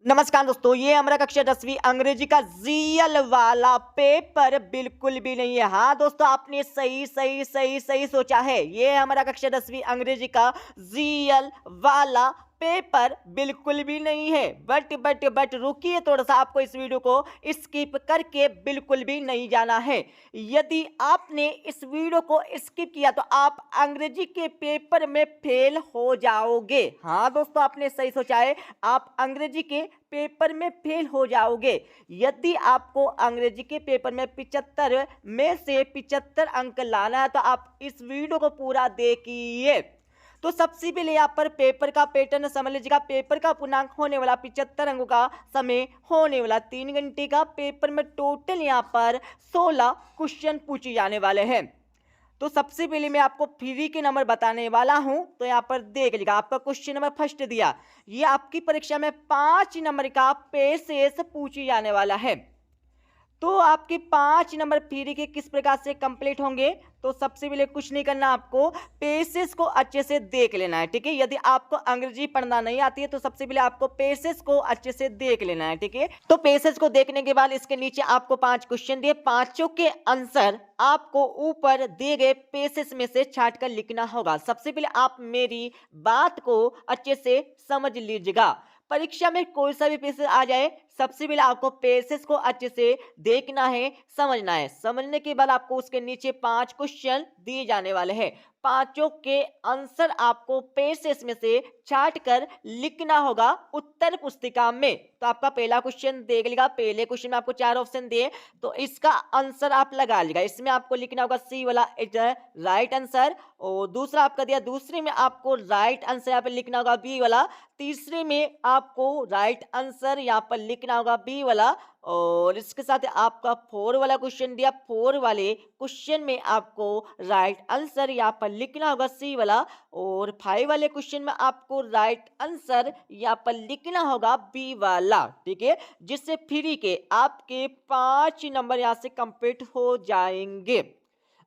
नमस्कार दोस्तों, ये हमारा कक्षा 10वीं अंग्रेजी का जीएल वाला पेपर बिल्कुल भी नहीं है। हाँ दोस्तों, आपने सही सही सही सही सोचा है। ये हमारा कक्षा 10वीं अंग्रेजी का जीएल वाला पेपर बिल्कुल भी नहीं है। बट रुकिए थोड़ा सा, आपको इस वीडियो को स्किप करके बिल्कुल भी नहीं जाना है। यदि आपने इस वीडियो को स्किप किया तो आप अंग्रेजी के पेपर में फेल हो जाओगे। हाँ दोस्तों, आपने सही सोचा है, आप अंग्रेजी के पेपर में फेल हो जाओगे। यदि आपको अंग्रेजी के पेपर में 75 में से 75 अंक लाना है तो आप इस वीडियो को पूरा देखिए। तो सबसे पहले यहाँ पर पेपर का पैटर्न समझ लीजिएगा। पेपर का पूर्णांक होने वाला 75 अंकों का, समय होने वाला 3 घंटे का। पेपर में टोटल यहाँ पर 16 क्वेश्चन पूछे जाने वाले हैं। तो सबसे पहले मैं आपको फ्री के नंबर बताने वाला हूं। तो यहाँ पर देख लीजिएगा, आपका क्वेश्चन नंबर फर्स्ट दिया, ये आपकी परीक्षा में 5 नंबर का पेशेस पूछी जाने वाला है। तो आपके 5 नंबर फ्री के किस प्रकार से कंप्लीट होंगे? तो सबसे पहले कुछ नहीं करना, आपको पेसेस को अच्छे से देख लेना है, ठीक है। यदि आपको अंग्रेजी पढ़ना नहीं आती है तो सबसे पहले आपको पेसेस को अच्छे से देख लेना है, ठीक है। तो पेसेस को देखने के बाद इसके नीचे आपको 5 क्वेश्चन दिए, पांचों के आंसर आपको ऊपर दिए गए पेसेस में से छाट कर लिखना होगा। सबसे पहले आप मेरी बात को अच्छे से समझ लीजिएगा। परीक्षा में कोई सा भी पेसेस आ जाए, सबसे पहले आपको पेसेस को अच्छे से देखना है, समझना है। समझने के बाद आपको उसके नीचे 5 क्वेश्चन दिए जाने वाले हैं। पांचों के आंसर आपको पेसेस में से छाट कर लिखना होगा उत्तर पुस्तिका में। तो आपका पहला क्वेश्चन देख लीजिएगा। पहले क्वेश्चन में आपको 4 ऑप्शन दिए, तो इसका आंसर आप लगा लीजिएगा। इसमें आपको लिखना होगा सी वाला इज राइट आंसर। और दूसरा आपका दिया, दूसरे में आपको राइट आंसर यहाँ पर लिखना होगा बी वाला। तीसरे में आपको राइट आंसर यहाँ पर लिखना होगा बी वाला। और इसके साथ आपका 4 वाला क्वेश्चन दिया, 4 वाले क्वेश्चन में आपको राइट आंसर यहाँ पर लिखना होगा सी वाला। और 5 वाले क्वेश्चन में आपको राइट आंसर यहाँ पर लिखना होगा बी वाला, ठीक है। जिससे फ्री के आपके 5 नंबर यहाँ से कंप्लीट हो जाएंगे।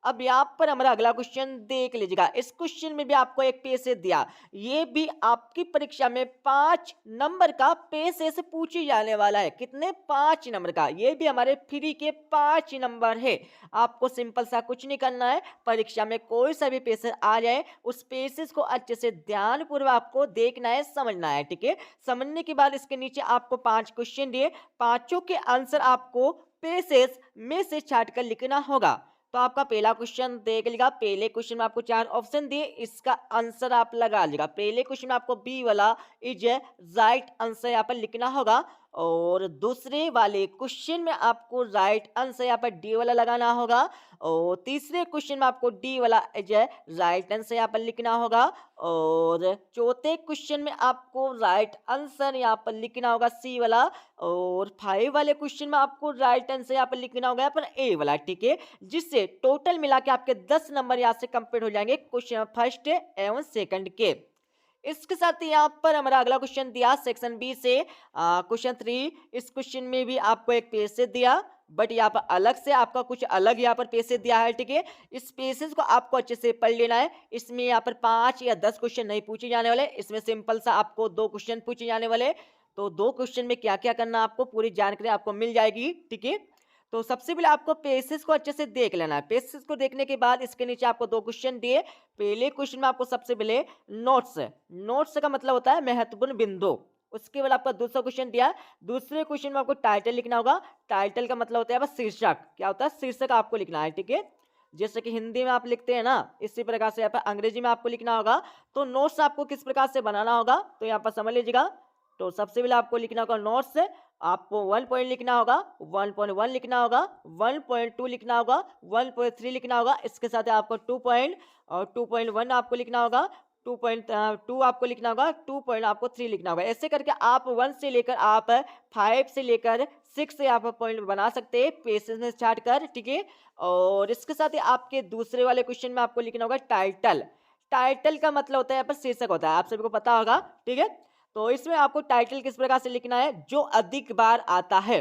अब यहाँ पर हमारा अगला क्वेश्चन देख लीजिएगा। इस क्वेश्चन में भी आपको एक पेसेज दिया, ये भी आपकी परीक्षा में 5 नंबर का पेसेज पूछी जाने वाला है। कितने? 5 नंबर का। ये भी हमारे फ्री के 5 नंबर है। आपको सिंपल सा कुछ नहीं करना है, परीक्षा में कोई सा भी पेसेज आ जाए उस पेसेज को अच्छे से ध्यानपूर्वक आपको देखना है, समझना है, ठीक है। समझने के बाद इसके नीचे आपको 5 क्वेश्चन दिए, पांचों के आंसर आपको पेसेज में से छाट कर लिखना होगा। तो आपका पहला क्वेश्चन देख लीजिएगा। पहले क्वेश्चन में आपको 4 ऑप्शन दिए, इसका आंसर आप लगा लीजिएगा। पहले क्वेश्चन में आपको बी वाला इज राइट आंसर यहाँ पर लिखना होगा। और दूसरे वाले क्वेश्चन में आपको राइट आंसर यहाँ पर डी वाला लगाना होगा। और तीसरे क्वेश्चन में आपको डी वाला इज राइट आंसर यहाँ पर लिखना होगा। और चौथे क्वेश्चन में आपको राइट आंसर यहाँ पर लिखना होगा सी वाला। और 5 वाले क्वेश्चन में आपको राइट आंसर यहाँ पर लिखना होगा यहाँ पर ए वाला, ठीक है। जिससे टोटल मिला के आपके 10 नंबर यहाँ से कंप्लीट हो जाएंगे क्वेश्चन फर्स्ट एवं सेकंड के। इसके साथ ही यहाँ पर हमारा अगला क्वेश्चन दिया सेक्शन बी से क्वेश्चन 3। इस क्वेश्चन में भी आपको एक पेसेज दिया, बट यहाँ पर अलग से आपका कुछ अलग यहाँ पर पेसेज दिया है, ठीक है। इस पेसेज को आपको अच्छे से पढ़ लेना है। इसमें यहाँ पर 5 या 10 क्वेश्चन नहीं पूछे जाने वाले, इसमें सिंपल सा आपको 2 क्वेश्चन पूछे जाने वाले। तो 2 क्वेश्चन में क्या क्या करना आपको पूरी जानकारी आपको मिल जाएगी, ठीक है। तो सबसे पहले आपको पेसेस को अच्छे से देख लेना है। पेसेस को देखने के बाद इसके नीचे आपको 2 क्वेश्चन दिए। पहले क्वेश्चन में आपको सबसे पहले नोट्स, नोट्स का मतलब होता है महत्वपूर्ण बिंदु। उसके बाद आपका दूसरा क्वेश्चन दिया, दूसरे क्वेश्चन में आपको टाइटल लिखना होगा। टाइटल का मतलब होता है बस शीर्षक, क्या होता है शीर्षक आपको लिखना है, ठीक है। जैसे कि हिंदी में आप लिखते हैं ना, इसी प्रकार से यहाँ पर अंग्रेजी में आपको लिखना होगा। तो नोट्स आपको किस प्रकार से बनाना होगा तो यहाँ पर समझ लीजिएगा। तो सबसे पहले आपको लिखना होगा नोट्स, आपको 1 पॉइंट लिखना होगा, 1.1 लिखना होगा, 1.2 लिखना होगा, 1.3 लिखना होगा। इसके साथ आपको 2 पॉइंट और 2.1 आपको लिखना होगा, 2.2 आपको लिखना होगा, 2 पॉइंट आपको 3 लिखना होगा। ऐसे करके आप 1 से लेकर आप 5 से लेकर 6 से आप पॉइंट बना सकते हैं पेसेस में छाट कर, ठीक है। और इसके साथ ही आपके दूसरे वाले क्वेश्चन में आपको लिखना होगा टाइटल। टाइटल का मतलब होता है यहाँ पर शीर्षक होता है, आप सभी को पता होगा, ठीक है। तो इसमें आपको टाइटल किस प्रकार से लिखना है, जो अधिक बार आता है,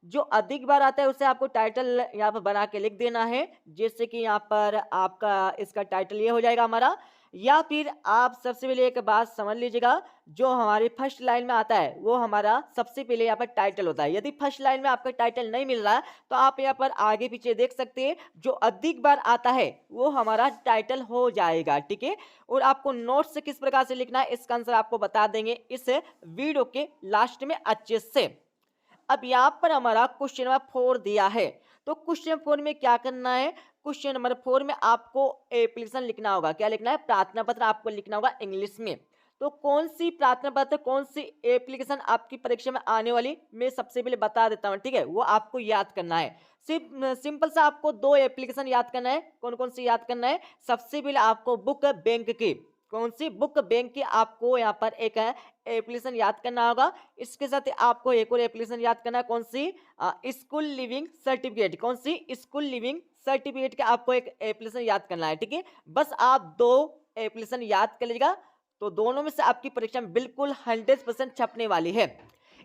जो अधिक बार आता है उसे आपको टाइटल यहाँ पर बना के लिख देना है। जैसे कि यहाँ पर आपका इसका टाइटल ये हो जाएगा हमारा, या फिर आप सबसे पहले एक बात समझ लीजिएगा, जो हमारी फर्स्ट लाइन में आता है वो हमारा सबसे पहले यहाँ पर टाइटल होता है। यदि फर्स्ट लाइन में आपका टाइटल नहीं मिल रहा है तो आप यहाँ पर आगे पीछे देख सकते हैं, जो अधिक बार आता है वो हमारा टाइटल हो जाएगा, ठीक है। और आपको नोट्स किस प्रकार से लिखना है इसका आंसर आपको बता देंगे इस वीडियो के लास्ट में अच्छे से। अब यहाँ पर हमारा क्वेश्चन नंबर 4 दिया है, तो क्वेश्चन नंबर 4 में क्या करना है, क्वेश्चन नंबर 4 में आपको एप्लीकेशन लिखना होगा। क्या लिखना है? प्रार्थना पत्र आपको लिखना होगा इंग्लिश में। तो कौन सी प्रार्थना पत्र, कौन सी एप्लीकेशन आपकी परीक्षा में आने वाली, मैं सबसे पहले बता देता हूँ, ठीक है। वो आपको याद करना है। सिंपल सा आपको 2 एप्लीकेशन याद करना है। कौन कौन सी याद करना है? सबसे पहले आपको बुक बैंक की, कौन सी? बुक बैंक की आपको यहाँ पर एक एप्लीकेशन याद करना होगा। इसके साथ आपको एक और एप्लीकेशन याद करना है। कौन सी? School leaving certificate. कौन सी? स्कूल लिविंग सर्टिफिकेट का आपको एक एप्लीकेशन याद करना है, ठीक है। बस आप 2 एप्लीकेशन याद कर लीजिएगा, तो दोनों में से आपकी परीक्षा में बिल्कुल 100% छपने वाली है।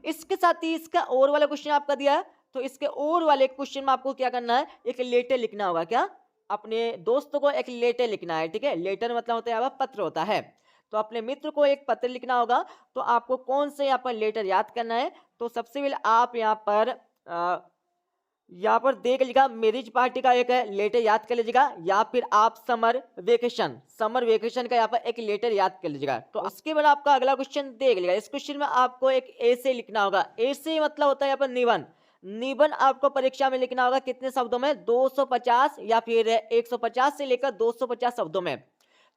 इसके साथ ही इसका और वाला क्वेश्चन आपका दिया है, तो इसके और वाले क्वेश्चन में आपको क्या करना है? एक लेटर लिखना होगा। क्या? अपने दोस्तों को एक लेटर लिखना है, ठीक है। लेटर मतलब होता है पत्र होता है, तो अपने मित्र को एक पत्र लिखना होगा। तो आपको कौन से यहाँ पर लेटर याद करना है? तो सबसे पहले आप यहाँ पर देख लीजिएगा, मैरिज पार्टी का एक लेटर याद कर लीजिएगा, या फिर आप समर वेकेशन का यहाँ पर एक लेटर याद कर लीजिएगा। तो उसके बाद आपका अगला क्वेश्चन देख लीजिएगा। इस क्वेश्चन में आपको एक ऐसे लिखना होगा। ऐसे मतलब होता है यहाँ पर निबंध। निबंध आपको परीक्षा में लिखना होगा कितने शब्दों में? 250 या फिर 150 से लेकर 250 शब्दों में।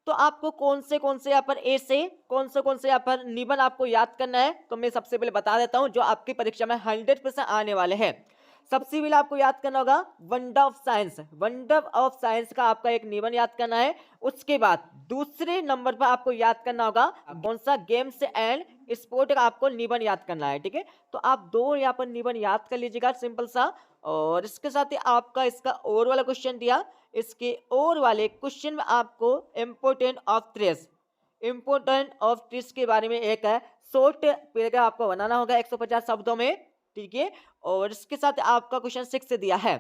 तो आपको कौन से यहाँ पर ऐसे, कौन से यहाँ पर निबंध आपको याद करना है, तो मैं सबसे पहले बता देता हूँ जो आपकी परीक्षा में 100% आने वाले हैं। सबसे पहले आपको याद करना होगा wonder of science. Wonder of science का आपका एक निबंध याद करना है। उसके बाद दूसरे नंबर पर आपको याद करना होगा कौन सा? गेम्स एंड स्पोर्ट का आपको निबंध याद करना है, ठीक है। तो आप 2 यहाँ पर निबंध याद कर लीजिएगा, सिंपल सा। और इसके साथ ही आपका इसका और वाला क्वेश्चन दिया, इसके और वाले क्वेश्चन में आपको इम्पोर्टेंट ऑफ ट्रीज के बारे में एक शॉर्ट पैराग्राफ आपको बनाना होगा 150 शब्दों में, ठीक है। और इसके साथ आपका क्वेश्चन 6 दिया है।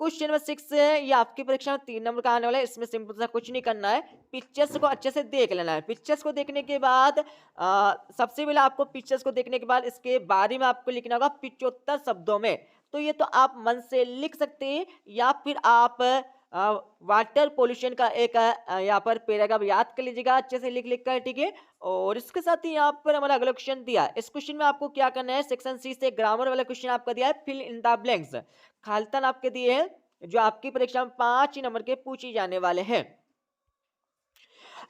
क्वेश्चन नंबर 6 ये आपकी परीक्षा में 3 नंबर का आने वाला है। इसमें सिंपल सा कुछ नहीं करना है, पिक्चर्स को अच्छे से देख लेना है। पिक्चर्स को देखने के बाद सबसे पहले आपको पिक्चर्स को देखने के बाद इसके बारे में आपको लिखना होगा 75 शब्दों में। तो ये तो आप मन से लिख सकते हैं, या फिर आप वाटर पोल्यूशन का एक यहाँ पर पैराग्राफ याद कर लीजिएगा अच्छे से लिख कर, ठीक है। और इसके साथ ही यहाँ पर हमारा अगला क्वेश्चन दिया। इस क्वेश्चन में आपको क्या करना है? सेक्शन सी से ग्रामर वाला क्वेश्चन आपका दिया है, फिल इन द ब्लैंक्स। खालिस्तान आपके दिए हैं जो आपकी परीक्षा में 5 नंबर के पूछे जाने वाले हैं।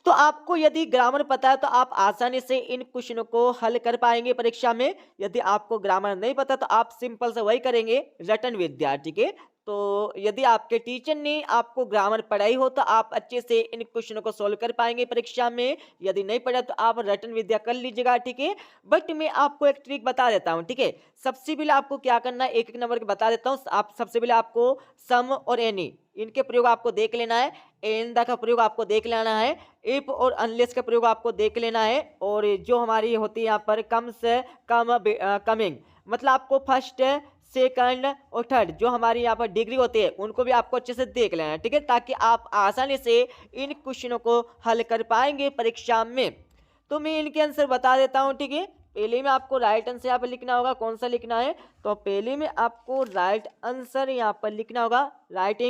तो आपको यदि ग्रामर पता है तो आप आसानी से इन क्वेश्चनों को हल कर पाएंगे परीक्षा में। यदि आपको ग्रामर नहीं पता तो आप सिंपल से वही करेंगे, रटन विद्या, ठीक है। तो यदि आपके टीचर ने आपको ग्रामर पढ़ाई हो तो आप अच्छे से इन क्वेश्चनों को सोल्व कर पाएंगे परीक्षा में। यदि नहीं पढ़ा तो आप रटन विद्या कर लीजिएगा, ठीक है। बट मैं आपको एक ट्रिक बता देता हूँ, ठीक है। सबसे पहले आपको क्या करना है, एक नंबर के बता देता हूँ। आप सबसे पहले आपको सम और एनी, इनके प्रयोग आपको देख लेना है। एंड का प्रयोग आपको देख लेना है। इफ और अनलेस का प्रयोग आपको देख लेना है। और जो हमारी होती है यहाँ पर कम से कम कमिंग, मतलब आपको फर्स्ट सेकंड और थर्ड जो हमारी यहाँ पर डिग्री होती है उनको भी आपको अच्छे से देख लेना है, ठीक है, ताकि आप आसानी से इन क्वेश्चनों को हल कर पाएंगे परीक्षा में। तो मैं इनके आंसर बता देता हूँ, ठीक है। पहले में आपको राइट आंसर यहाँ पर लिखना होगा। कौन सा लिखना है? तो पहले में आपको राइट आंसर यहाँ पर लिखना होगा, राइट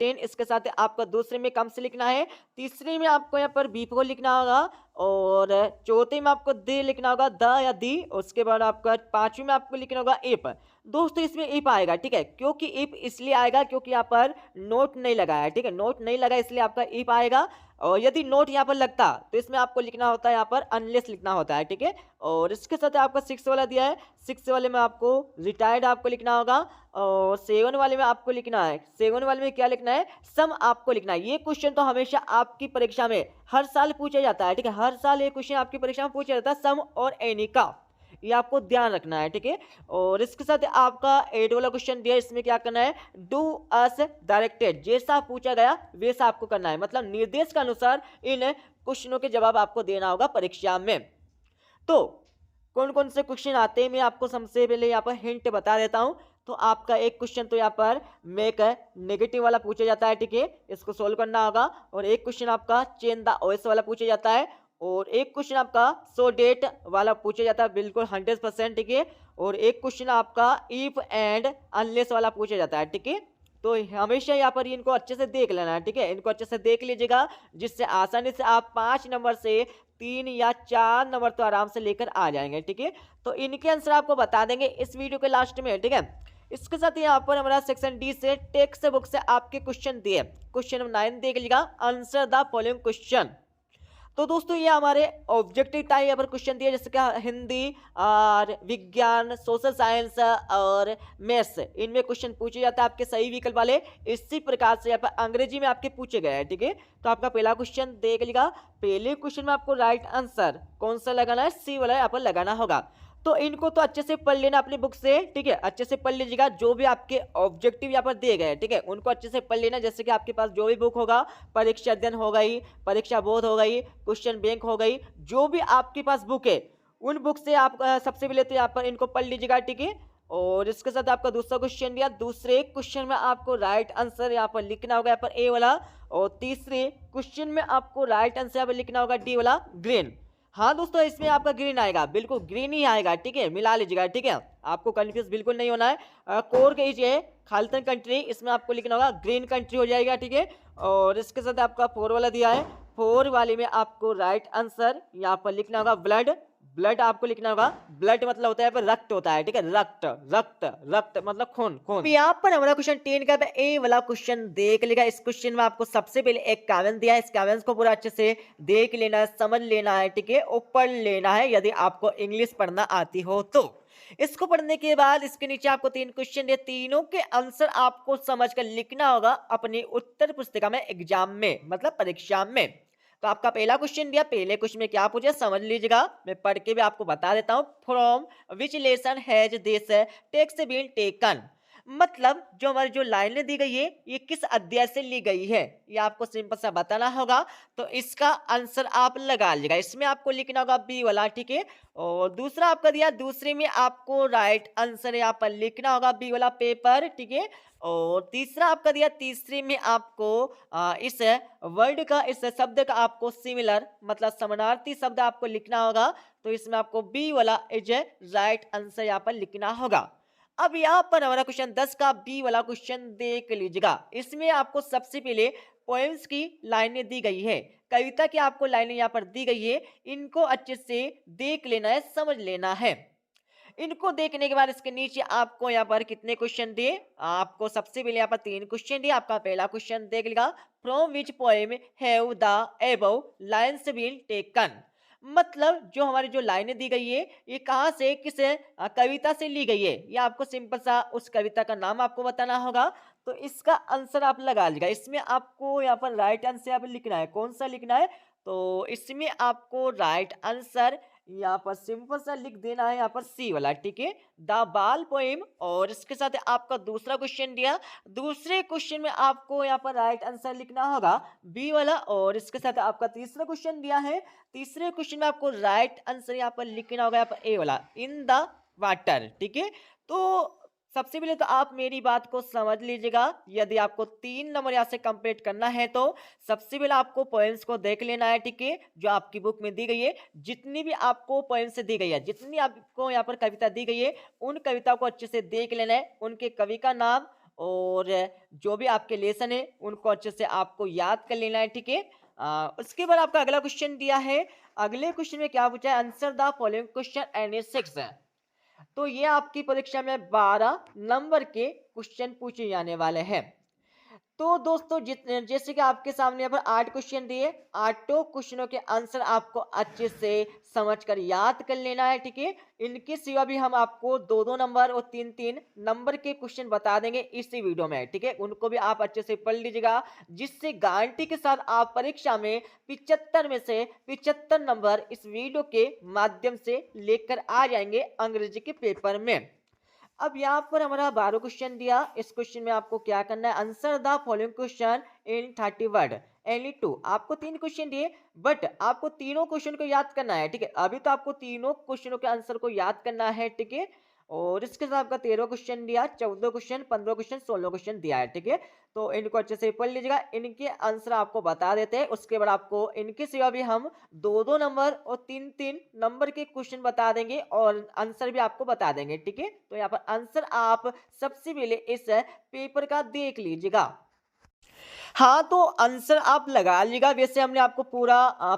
इन। इसके साथ आपका दूसरे में कम से लिखना है। तीसरे में आपको यहाँ पर बी को लिखना होगा। और चौथे में आपको दे लिखना होगा, द या दी। उसके बाद आपका 5वीं में आपको लिखना होगा इफ। दोस्तों इसमें इफ आएगा, ठीक है, क्योंकि इफ इसलिए आएगा क्योंकि यहाँ पर नोट नहीं लगा है, ठीक है। नोट नहीं लगा इसलिए आपका इफ आएगा। और यदि नोट यहाँ पर लगता तो इसमें आपको लिखना होता है यहाँ पर अनलेस लिखना होता है, ठीक है। और इसके साथ आपका 6 वाला दिया है। 6 वाले में आपको रिटायर्ड आपको लिखना होगा। और 7 वाले में आपको लिखना है, 7 वाले में क्या लिखना है? सम आपको लिखना है। ये क्वेश्चन तो हमेशा आपकी परीक्षा में हर साल पूछा जाता है, ठीक है। हर साल ये क्वेश्चन आपकी परीक्षा में पूछा जाता है, सम और एनी का, ये आपको ध्यान रखना है, ठीक है। और इसके साथ आपका 8 वाला क्वेश्चन दिया। इसमें क्या करना है? डू अस डायरेक्टेड, जैसा पूछा गया वैसा आपको करना है, मतलब निर्देश के अनुसार इन क्वेश्चनों के जवाब आपको देना होगा परीक्षा में। तो कौन कौन से क्वेश्चन आते हैं मैं आपको सबसे पहले यहाँ पर हिंट बता देता हूँ। तो आपका एक क्वेश्चन तो यहाँ पर मेक नेगेटिव वाला पूछा जाता है, ठीक है, इसको सोल्व करना होगा। और एक क्वेश्चन आपका चेंज द ओएस वाला पूछा जाता है, और एक क्वेश्चन आपका सो डेट वाला पूछा जाता है, बिल्कुल 100%, ठीक है। और एक क्वेश्चन आपका इफ एंड अनलेस वाला पूछा जाता है, ठीक है। तो हमेशा यहाँ पर इनको अच्छे से देख लेना है, ठीक है, इनको अच्छे से देख लीजिएगा, जिससे आसानी से आप 5 नंबर से 3 या 4 नंबर तो आराम से लेकर आ जाएंगे, ठीक है। तो इनके आंसर आपको बता देंगे इस वीडियो के लास्ट में, ठीक है। इसके साथ यहाँ पर हमारा सेक्शन डी से टेक्स्ट बुक से आपके क्वेश्चन दिए। क्वेश्चन नंबर 9 देख लीजिएगा, आंसर द फॉलोइंग क्वेश्चन। तो दोस्तों ये हमारे ऑब्जेक्टिव टाइप यहाँ पर क्वेश्चन दिए, जैसे कि हिंदी और विज्ञान, सोशल साइंस और मैथ्स, इनमें क्वेश्चन पूछे जाते हैं आपके सही विकल्प वाले। इसी प्रकार से यहाँ पर अंग्रेजी में आपके पूछे गए हैं, ठीक है। तो आपका पहला क्वेश्चन देख लीजिएगा, पहले क्वेश्चन में आपको राइट आंसर कौन सा लगाना है, सी वाला यहाँ पर लगाना होगा। तो इनको तो अच्छे से पढ़ लेना अपनी बुक से, ठीक है, अच्छे से पढ़ लीजिएगा। जो भी आपके ऑब्जेक्टिव यहाँ पर दिए गए, ठीक है, उनको अच्छे से पढ़ लेना। जैसे कि आपके पास जो भी बुक होगा, परीक्षा अध्ययन हो गई, परीक्षा बोध हो गई, क्वेश्चन बैंक हो गई, जो भी आपके पास बुक है, उन बुक से आप सबसे पहले तो यहाँ पर इनको पढ़ लीजिएगा, ठीक है। और इसके साथ आपका दूसरा क्वेश्चन दिया, दूसरे क्वेश्चन में आपको राइट आंसर यहाँ पर लिखना होगा, यहाँ पर ए वाला। और तीसरे क्वेश्चन में आपको राइट आंसर यहाँ पर लिखना होगा डी वाला, ग्रीन। हाँ दोस्तों, इसमें आपका ग्रीन आएगा, बिल्कुल ग्रीन ही आएगा, ठीक है, मिला लीजिएगा, ठीक है, आपको कंफ्यूज बिल्कुल नहीं होना है। कोर के ये खाल्टन कंट्री, इसमें आपको लिखना होगा ग्रीन कंट्री हो जाएगा, ठीक है। और इसके साथ आपका 4 वाला दिया है, 4 वाले में आपको राइट आंसर यहाँ पर लिखना होगा ब्लड। ब्लड आपको लिखना होगा, ब्लड मतलब होता है रक्त होता है, ठीक है, रक्त रक्त रक्त मतलब खून खून। यहाँ पर हमारा क्वेश्चन 10 का ए वाला क्वेश्चन देख लेगा। इस क्वेश्चन में आपको सबसे पहले एक काव्यांश दिया है, इस काव्यांश को पूरा अच्छे से देख लेना है, समझ लेना है, ठीक है, और पढ़ लेना है यदि आपको इंग्लिश पढ़ना आती हो तो। इसको पढ़ने के बाद इसके नीचे आपको 3 क्वेश्चन दिए, तीनों के आंसर आपको समझकर लिखना होगा अपनी उत्तर पुस्तिका में, एग्जाम में, मतलब परीक्षा में। तो आपका पहला क्वेश्चन दिया, पहले क्वेश्चन में क्या पूछे समझ लीजिएगा, मैं पढ़ के भी आपको बता देता हूं। From which lesson has this text been taken, मतलब जो हमारी जो लाइनें दी गई है ये किस अध्याय से ली गई है, ये आपको सिंपल सा बताना होगा। तो इसका आंसर आप लगा लीजिएगा, इसमें आपको लिखना होगा बी वाला, ठीक है। और दूसरा आपका दिया, दूसरे में आपको राइट आंसर यहाँ पर लिखना होगा बी वाला पेपर, ठीक है। और तीसरा आपका दिया, तीसरे में आपको इस वर्ड का, इस शब्द का आपको सिमिलर मतलब समानार्थी शब्द आपको लिखना होगा। तो इसमें आपको बी वाला इज राइट आंसर यहाँ पर लिखना होगा। अब यहाँ पर हमारा क्वेश्चन 10 का बी वाला क्वेश्चन देख लीजिएगा। इसमें आपको सबसे पहले पोएम्स की लाइनें दी गई है, कविता की आपको लाइनें यहाँ पर दी गई है, इनको अच्छे से देख लेना है, समझ लेना है। इनको देखने के बाद इसके नीचे आपको यहाँ पर कितने क्वेश्चन दिए, आपको सबसे पहले यहाँ पर 3 क्वेश्चन दिए। आपका पहला क्वेश्चन देख लेगा, from which poem have the above lines been taken, मतलब जो हमारी जो लाइनें दी गई है ये कहाँ से, किस कविता से ली गई है, ये आपको सिंपल सा उस कविता का नाम आपको बताना होगा। तो इसका आंसर आप लगा लीजिएगा। इसमें आपको यहाँ पर राइट आंसर यहाँ पर लिखना है, कौन सा लिखना है, तो इसमें आपको राइट आंसर यहाँ पर सिंपल सा लिख देना है, यहाँ पर सी वाला, ठीक है, द बाल पोएम। और इसके साथ आपका दूसरा क्वेश्चन दिया, दूसरे क्वेश्चन में आपको यहाँ पर राइट आंसर लिखना होगा बी वाला। और इसके साथ आपका तीसरा क्वेश्चन दिया है, तीसरे क्वेश्चन में आपको राइट आंसर यहाँ पर लिखना होगा यहाँ पर ए वाला, इन द वाटर, ठीक है। तो सबसे पहले तो आप मेरी बात को समझ लीजिएगा, यदि आपको 3 नंबर यहाँ से कंप्लीट करना है तो सबसे पहले आपको पोएम्स को देख लेना है, ठीक है, जो आपकी बुक में दी गई है। जितनी भी आपको पोएम्स दी गई है, जितनी आपको यहाँ पर कविता दी गई है, उन कविताओं को अच्छे से देख लेना है, उनके कवि का नाम और जो भी आपके लेसन है उनको अच्छे से आपको याद कर लेना है, ठीक है। उसके बाद आपका अगला क्वेश्चन दिया है, अगले क्वेश्चन में क्या पूछा है, answer the following question any 6 है। तो ये आपकी परीक्षा में 12 नंबर के क्वेश्चन पूछे जाने वाले हैं। तो दोस्तों जैसे कि आपके सामने यहाँ पर 8 क्वेश्चन दिए, 8 क्वेश्चनों के आंसर आपको अच्छे से समझकर याद कर लेना है, ठीक है। इनके सिवा भी हम आपको 2-2 नंबर और 3-3 नंबर के क्वेश्चन बता देंगे इसी वीडियो में, ठीक है, उनको भी आप अच्छे से पढ़ लीजिएगा, जिससे गारंटी के साथ आप परीक्षा में 75 में से 75 नंबर इस वीडियो के माध्यम से लेकर आ जाएंगे अंग्रेजी के पेपर में। अब यहाँ पर हमारा 12 क्वेश्चन दिया, इस क्वेश्चन में आपको क्या करना है, answer the following question in 30 word any 2। आपको 3 क्वेश्चन दिए, बट आपको तीनों क्वेश्चन को याद करना है, ठीक है, अभी तो आपको तीनों क्वेश्चनों के आंसर को याद करना है, ठीक है। और इसके साथ आपका 13 क्वेश्चन दिया, 14 क्वेश्चन, 15 क्वेश्चन, 16 क्वेश्चन दिया है, ठीक है। तो इनको अच्छे से पढ़ लीजिएगा, इनके आंसर आपको बता देते हैं। उसके बाद आपको इनके सिवा भी हम 2-2 नंबर और 3-3 नंबर के क्वेश्चन बता देंगे और आंसर भी आपको बता देंगे, ठीक है। तो यहाँ पर आंसर आप सबसे पहले इस पेपर का देख लीजिएगा। हाँ, तो आंसर आप लगा लीजिएगा। वैसे हमने आपको पूरा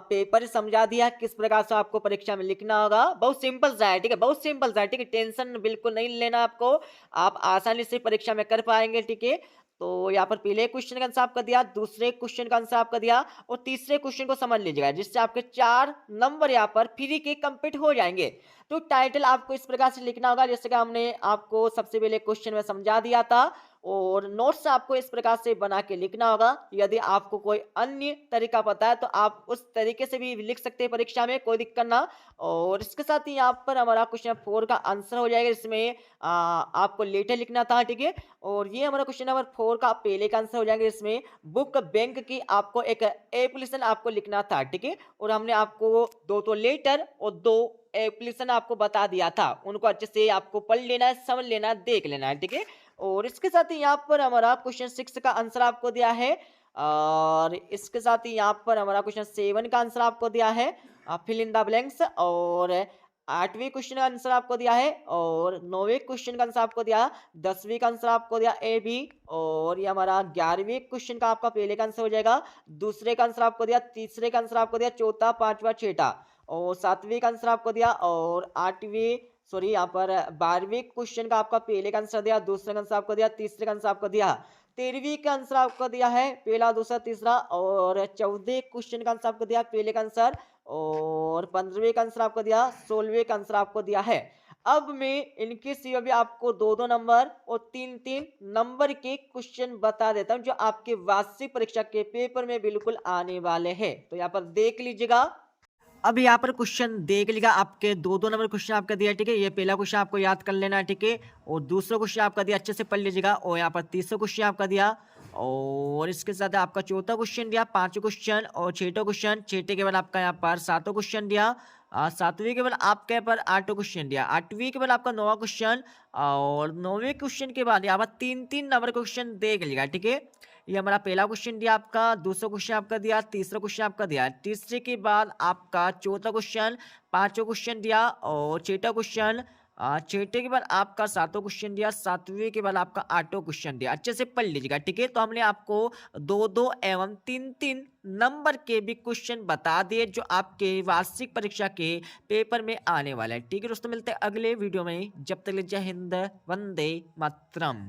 पेपर समझा दिया किस प्रकार से आपको परीक्षा में लिखना होगा। बहुत सिंपल सा है, ठीक है, बहुत सिंपल सा है, ठीक है। टेंशन बिल्कुल नहीं लेना आपको, आप आसानी से परीक्षा में कर पाएंगे, ठीक है। तो यहाँ पर पहले क्वेश्चन का आंसर आपका दिया, दूसरे क्वेश्चन का आंसर आपका दिया और तीसरे क्वेश्चन को समझ लीजिएगा, जिससे आपके 4 नंबर यहाँ पर फ्री के कंप्लीट हो जाएंगे। तो टाइटल आपको इस प्रकार से लिखना होगा, जैसे कि हमने आपको सबसे पहले क्वेश्चन में समझा दिया था। और नोट्स आपको इस प्रकार से बना के लिखना होगा। यदि आपको कोई अन्य तरीका पता है तो आप उस तरीके से भी लिख सकते हैं परीक्षा में, कोई दिक्कत ना। और इसके साथ ही यहाँ पर हमारा क्वेश्चन 4 का आंसर हो जाएगा, इसमें आपको लेटर लिखना था, ठीक है। और ये हमारा क्वेश्चन नंबर 4 का पहले का आंसर हो जाएगा, इसमें बुक बैंक की आपको एक एप्लीकेशन आपको लिखना था, ठीक है। और हमने आपको 2 लेटर और 2 एप्लीकेशन आपको बता दिया था, उनको अच्छे से आपको पढ़ लेना है, समझ लेना है, देख लेना है, ठीक है। और इसके साथ ही यहाँ पर हमारा क्वेश्चन 6 का आंसर आपको दिया है और इसके साथ ही यहाँ पर हमारा क्वेश्चन 7 का आंसर आपको दिया है, फिल इन द ब्लैंक्स। और 8वें क्वेश्चन का आंसर आपको दिया है और 9वें क्वेश्चन का आंसर आपको दिया, 10वीं का आंसर आपको दिया ए बी। और ये हमारा 11वें क्वेश्चन का आपका पहले का आंसर हो जाएगा, दूसरे का आंसर आपको दिया, तीसरे का आंसर आपको दिया, चौथा, पांचवा, छठा और 7वीं का आंसर आपको दिया। और 8वीं सॉरी यहाँ पर 12वें क्वेश्चन का आपका पहले का आंसर दिया, दूसरे का आंसर आपको दिया, तीसरे का आंसर आपको दिया, 13वीं का आंसर आपको दिया है पहला, दूसरा, तीसरा। और 14वें क्वेश्चन का आंसर आपको दिया पहले का आंसर और 15वें का आंसर आपको दिया, 16वें का आंसर आपको दिया है। अब मैं इनके सिवा भी आपको 2-2 नंबर और 3-3 नंबर के क्वेश्चन बता देता हूं, जो आपके वार्षिक परीक्षा के पेपर में बिल्कुल आने वाले हैं। तो यहाँ पर देख लीजिएगा। अब यहाँ पर क्वेश्चन देख लीजिएगा, आपके 2-2 नंबर क्वेश्चन आपका दिया, ठीक है। ये पहला क्वेश्चन आपको याद कर लेना है, ठीक है। और दूसरा क्वेश्चन आपका दिया, अच्छे से पढ़ लीजिएगा। और यहाँ पर तीसरा क्वेश्चन आपका दिया और इसके साथ आपका चौथा क्वेश्चन दिया, 5वां क्वेश्चन और 6वां क्वेश्चन, छठे के बाद आपका यहाँ पर 7वां क्वेश्चन दिया, 7वीं के बाद आपके यहाँ पर 8वां क्वेश्चन दिया, 8वीं के बाद आपका 9वां क्वेश्चन और 9वें क्वेश्चन के बाद यहाँ पर 3-3 नंबर क्वेश्चन देख लीजिएगा, ठीक है। ये हमारा पहला क्वेश्चन दिया आपका, दूसरा क्वेश्चन आपका दिया, तीसरा क्वेश्चन आपका दिया, तीसरे के बाद आपका चौथा क्वेश्चन, 5वां क्वेश्चन दिया और 6वां क्वेश्चन, 6ठे के बाद आपका 7वां क्वेश्चन दिया, 7वीं के बाद आपका 8वां क्वेश्चन दिया। अच्छे से पढ़ लीजिएगा, ठीक है। तो हमने आपको 2-2 एवं 3-3 नंबर के भी क्वेश्चन बता दिए, जो आपके वार्षिक परीक्षा के पेपर में आने वाले हैं, ठीक है दोस्तों। मिलते हैं अगले वीडियो में, जब तक जय हिंद, वंदे मातरम।